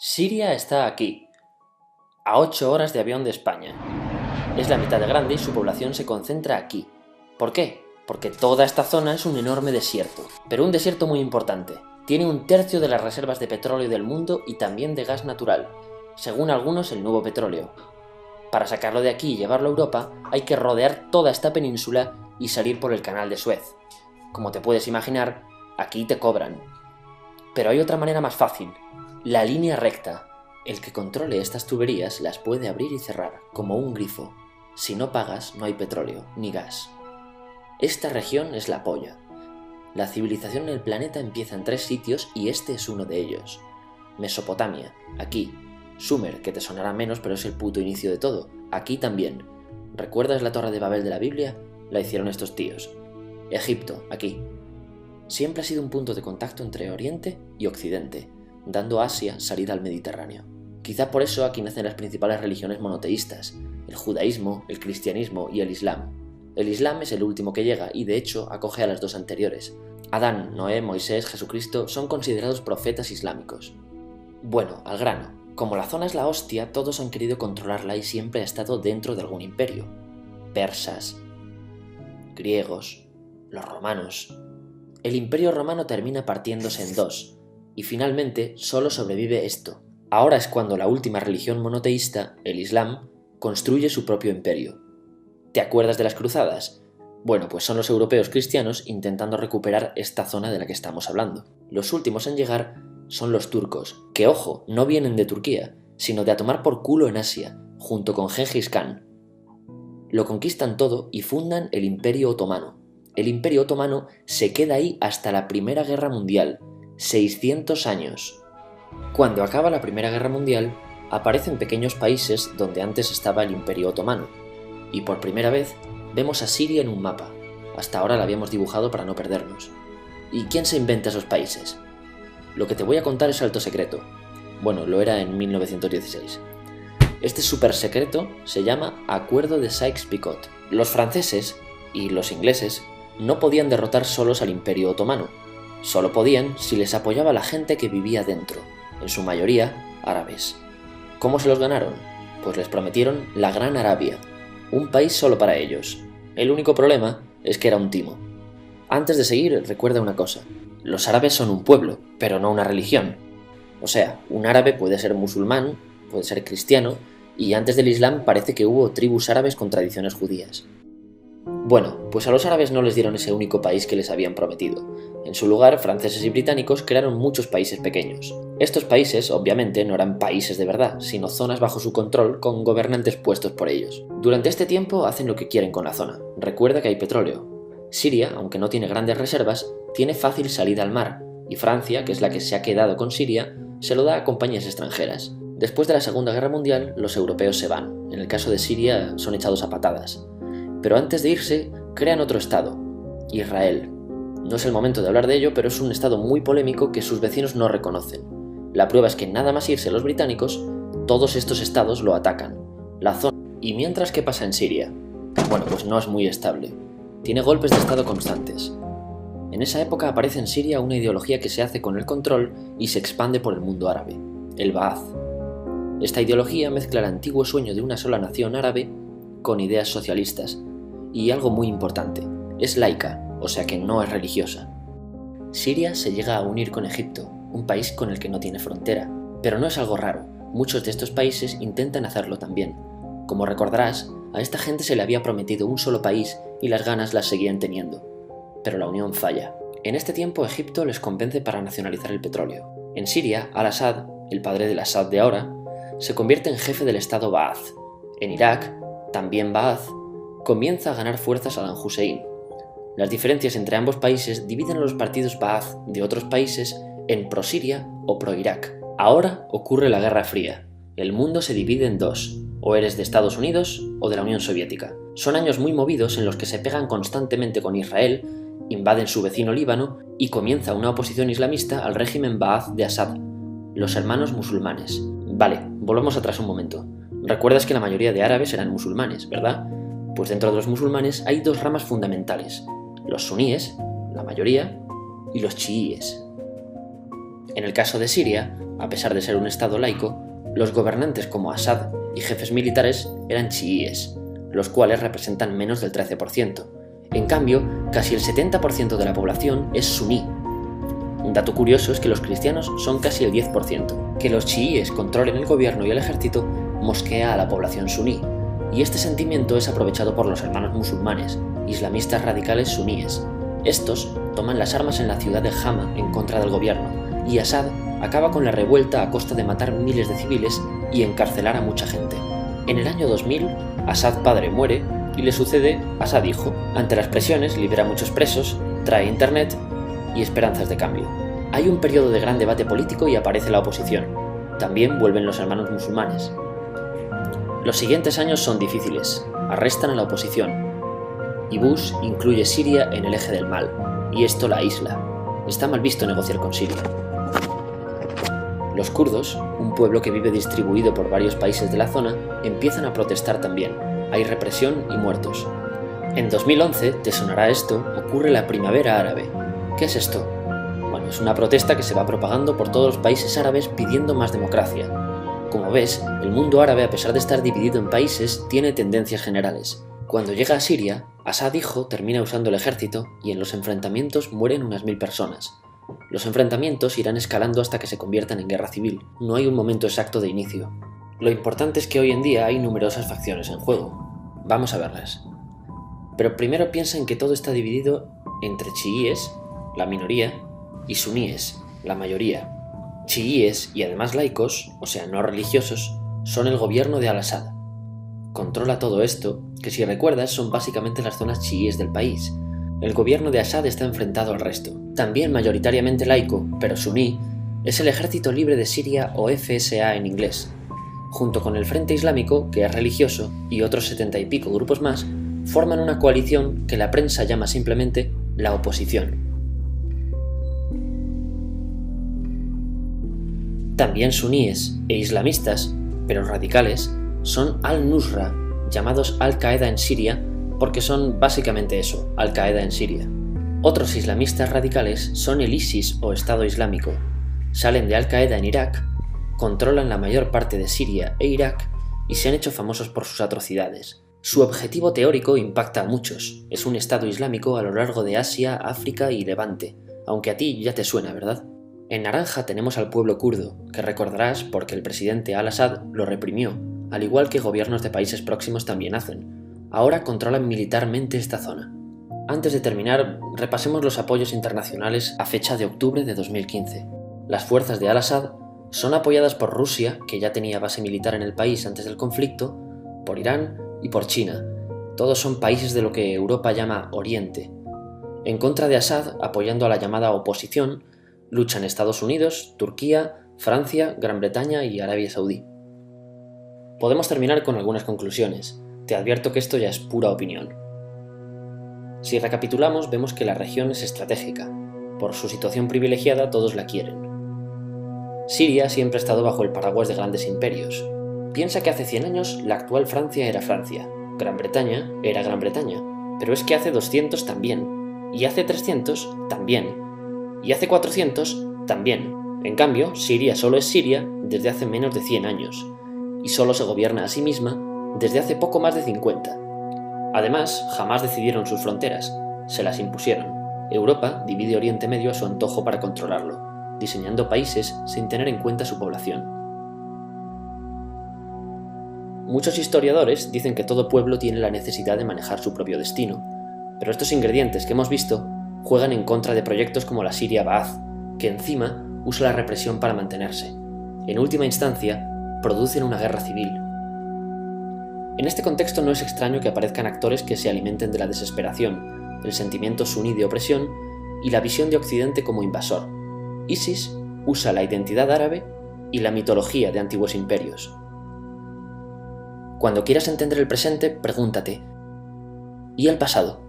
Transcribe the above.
Siria está aquí, a 8 horas de avión de España. Es la mitad de grande y su población se concentra aquí. ¿Por qué? Porque toda esta zona es un enorme desierto, pero un desierto muy importante. Tiene 1/3 de las reservas de petróleo del mundo y también de gas natural, según algunos el nuevo petróleo. Para sacarlo de aquí y llevarlo a Europa, hay que rodear toda esta península y salir por el canal de Suez. Como te puedes imaginar, aquí te cobran. Pero hay otra manera más fácil, la línea recta. El que controle estas tuberías las puede abrir y cerrar, como un grifo. Si no pagas, no hay petróleo, ni gas. Esta región es la polla. La civilización en el planeta empieza en 3 sitios y este es uno de ellos. Mesopotamia, aquí. Sumer, que te sonará menos, pero es el puto inicio de todo. Aquí también. ¿Recuerdas la Torre de Babel de la Biblia? La hicieron estos tíos. Egipto, aquí. Siempre ha sido un punto de contacto entre Oriente y Occidente, dando a Asia salida al Mediterráneo. Quizá por eso aquí nacen las principales religiones monoteístas, el judaísmo, el cristianismo y el islam. El islam es el último que llega y de hecho acoge a las 2 anteriores. Adán, Noé, Moisés, Jesucristo son considerados profetas islámicos. Bueno, al grano. Como la zona es la hostia, todos han querido controlarla y siempre ha estado dentro de algún imperio. Persas, griegos, los romanos. El imperio romano termina partiéndose en 2, y finalmente solo sobrevive esto. Ahora es cuando la última religión monoteísta, el Islam, construye su propio imperio. ¿Te acuerdas de las cruzadas? Bueno, pues son los europeos cristianos intentando recuperar esta zona de la que estamos hablando. Los últimos en llegar son los turcos, que ojo, no vienen de Turquía, sino de a tomar por culo en Asia, junto con Gengis Khan. Lo conquistan todo y fundan el Imperio Otomano. El Imperio Otomano se queda ahí hasta la Primera Guerra Mundial, 600 años. Cuando acaba la Primera Guerra Mundial, aparecen pequeños países donde antes estaba el Imperio Otomano, y por primera vez vemos a Siria en un mapa. Hasta ahora la habíamos dibujado para no perdernos. ¿Y quién se inventa esos países? Lo que te voy a contar es alto secreto. Bueno, lo era en 1916. Este súper secreto se llama Acuerdo de Sykes-Picot. Los franceses y los ingleses no podían derrotar solos al Imperio Otomano. Solo podían si les apoyaba la gente que vivía dentro, en su mayoría árabes. ¿Cómo se los ganaron? Pues les prometieron la Gran Arabia, un país solo para ellos. El único problema es que era un timo. Antes de seguir, recuerda una cosa. Los árabes son un pueblo, pero no una religión. O sea, un árabe puede ser musulmán, puede ser cristiano, y antes del Islam parece que hubo tribus árabes con tradiciones judías. Bueno, pues a los árabes no les dieron ese único país que les habían prometido. En su lugar, franceses y británicos crearon muchos países pequeños. Estos países, obviamente, no eran países de verdad, sino zonas bajo su control con gobernantes puestos por ellos. Durante este tiempo hacen lo que quieren con la zona. Recuerda que hay petróleo. Siria, aunque no tiene grandes reservas, tiene fácil salida al mar, y Francia, que es la que se ha quedado con Siria, se lo da a compañías extranjeras. Después de la Segunda Guerra Mundial, los europeos se van. En el caso de Siria, son echados a patadas. Pero antes de irse, crean otro estado, Israel. No es el momento de hablar de ello, pero es un estado muy polémico que sus vecinos no reconocen. La prueba es que nada más irse los británicos, todos estos estados lo atacan. La zona. ¿Y mientras qué pasa en Siria? Bueno, pues no es muy estable. Tiene golpes de estado constantes. En esa época aparece en Siria una ideología que se hace con el control y se expande por el mundo árabe, el Ba'ath. Esta ideología mezcla el antiguo sueño de una sola nación árabe con ideas socialistas. Y algo muy importante, es laica, o sea que no es religiosa. Siria se llega a unir con Egipto, un país con el que no tiene frontera, pero no es algo raro, muchos de estos países intentan hacerlo también. Como recordarás, a esta gente se le había prometido un solo país y las ganas las seguían teniendo, pero la unión falla. En este tiempo Egipto les convence para nacionalizar el petróleo. En Siria, Al-Assad, el padre del Assad de ahora, se convierte en jefe del estado Ba'ath. En Irak, también Ba'ath, comienza a ganar fuerza Saddam Hussein. Las diferencias entre ambos países dividen a los partidos Ba'ath de otros países en pro-Siria o pro-Irak. Ahora ocurre la Guerra Fría. El mundo se divide en 2, o eres de Estados Unidos o de la Unión Soviética. Son años muy movidos en los que se pegan constantemente con Israel, invaden su vecino Líbano y comienza una oposición islamista al régimen Ba'ath de Assad, los hermanos musulmanes. Vale, volvamos atrás un momento. Recuerdas que la mayoría de árabes eran musulmanes, ¿verdad? Pues dentro de los musulmanes hay 2 ramas fundamentales, los suníes, la mayoría, y los chiíes. En el caso de Siria, a pesar de ser un estado laico, los gobernantes como Assad y jefes militares eran chiíes, los cuales representan menos del 13%. En cambio, casi el 70% de la población es suní. Un dato curioso es que los cristianos son casi el 10%. Que los chiíes controlen el gobierno y el ejército mosquea a la población suní, y este sentimiento es aprovechado por los hermanos musulmanes, islamistas radicales suníes. Estos toman las armas en la ciudad de Hama en contra del gobierno, y Assad acaba con la revuelta a costa de matar miles de civiles y encarcelar a mucha gente. En el año 2000, Assad padre muere y le sucede Assad hijo. Ante las presiones libera a muchos presos, trae internet y esperanzas de cambio. Hay un periodo de gran debate político y aparece la oposición. También vuelven los hermanos musulmanes. Los siguientes años son difíciles. Arrestan a la oposición. Y Bush incluye Siria en el eje del mal, y esto la aísla. Está mal visto negociar con Siria. Los kurdos, un pueblo que vive distribuido por varios países de la zona, empiezan a protestar también. Hay represión y muertos. En 2011, te sonará esto, ocurre la Primavera Árabe. ¿Qué es esto? Bueno, es una protesta que se va propagando por todos los países árabes pidiendo más democracia. Como ves, el mundo árabe, a pesar de estar dividido en países, tiene tendencias generales. Cuando llega a Siria, Assad hijo termina usando el ejército y en los enfrentamientos mueren unas 1000 personas. Los enfrentamientos irán escalando hasta que se conviertan en guerra civil. No hay un momento exacto de inicio. Lo importante es que hoy en día hay numerosas facciones en juego. Vamos a verlas. Pero primero piensa en que todo está dividido entre chiíes, la minoría, y suníes, la mayoría. Chiíes y además laicos, o sea no religiosos, son el gobierno de Al-Assad. Controla todo esto, que si recuerdas son básicamente las zonas chiíes del país. El gobierno de Assad está enfrentado al resto. También mayoritariamente laico, pero suní, es el Ejército Libre de Siria o FSA en inglés. Junto con el Frente Islámico, que es religioso, y otros 70 y pico grupos más, forman una coalición que la prensa llama simplemente la oposición. También suníes e islamistas, pero radicales, son Al-Nusra, llamados Al-Qaeda en Siria, porque son básicamente eso, Al-Qaeda en Siria. Otros islamistas radicales son el ISIS o Estado Islámico. Salen de Al-Qaeda en Irak, controlan la mayor parte de Siria e Irak y se han hecho famosos por sus atrocidades. Su objetivo teórico impacta a muchos. Es un Estado Islámico a lo largo de Asia, África y Levante, aunque a ti ya te suena, ¿verdad? En naranja tenemos al pueblo kurdo, que recordarás porque el presidente Al-Assad lo reprimió, al igual que gobiernos de países próximos también hacen. Ahora controlan militarmente esta zona. Antes de terminar, repasemos los apoyos internacionales a fecha de octubre de 2015. Las fuerzas de Al-Assad son apoyadas por Rusia, que ya tenía base militar en el país antes del conflicto, por Irán y por China. Todos son países de lo que Europa llama Oriente. En contra de Assad, apoyando a la llamada oposición, luchan Estados Unidos, Turquía, Francia, Gran Bretaña y Arabia Saudí. Podemos terminar con algunas conclusiones. Te advierto que esto ya es pura opinión. Si recapitulamos, vemos que la región es estratégica. Por su situación privilegiada, todos la quieren. Siria siempre ha estado bajo el paraguas de grandes imperios. Piensa que hace 100 años la actual Francia era Francia, Gran Bretaña era Gran Bretaña, pero es que hace 200 también, y hace 300 también, y hace 400 también. En cambio, Siria solo es Siria desde hace menos de 100 años, y solo se gobierna a sí misma desde hace poco más de 50. Además, jamás decidieron sus fronteras, se las impusieron. Europa divide Oriente Medio a su antojo para controlarlo, diseñando países sin tener en cuenta su población. Muchos historiadores dicen que todo pueblo tiene la necesidad de manejar su propio destino, pero estos ingredientes que hemos visto juegan en contra de proyectos como la Siria Ba'ath, que encima usa la represión para mantenerse. En última instancia, producen una guerra civil. En este contexto no es extraño que aparezcan actores que se alimenten de la desesperación, el sentimiento suní de opresión y la visión de Occidente como invasor. ISIS usa la identidad árabe y la mitología de antiguos imperios. Cuando quieras entender el presente, pregúntate: ¿y el pasado?